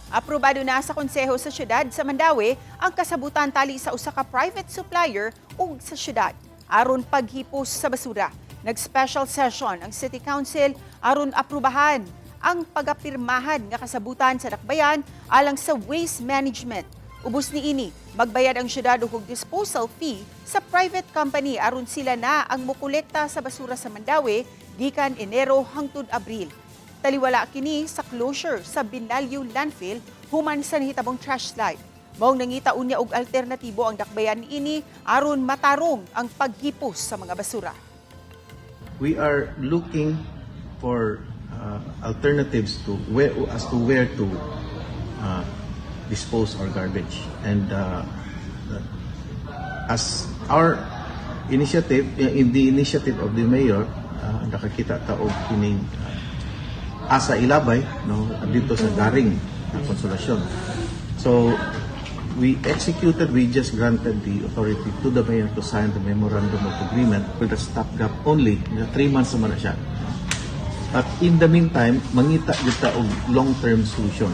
Aprobado na sa Konseho sa Syudad sa Mandawi ang kasabutan tali sa usa ka private supplier ug sa syudad aron paghipos sa basura. Nag-special session ang City Council aron aprubahan ang pagapirmahan nga kasabutan sa dakbayan alang sa waste management. Ubos niini, magbayad ang syudad og disposal fee sa private company aron sila na ang mokolekta sa basura sa Mandawi gikan Enero hangtod Abril. Taliwala kini sa closure sa Binalyo landfill human sa nahitabong trash slide. Maong nangita unya og alternatibo ang dakbayan niini aron matarong ang paghipos sa mga basura. We are looking for alternatives to where to dispose our garbage, and as our initiative, in the initiative of the mayor, nakakita ta og kining asa ilabay no dito sa Garing Konsolasyon. So we just granted the authority to the mayor to sign the memorandum of agreement with a stopgap only, 3 months naman na siya. But in the meantime, mangita kita og long-term solution.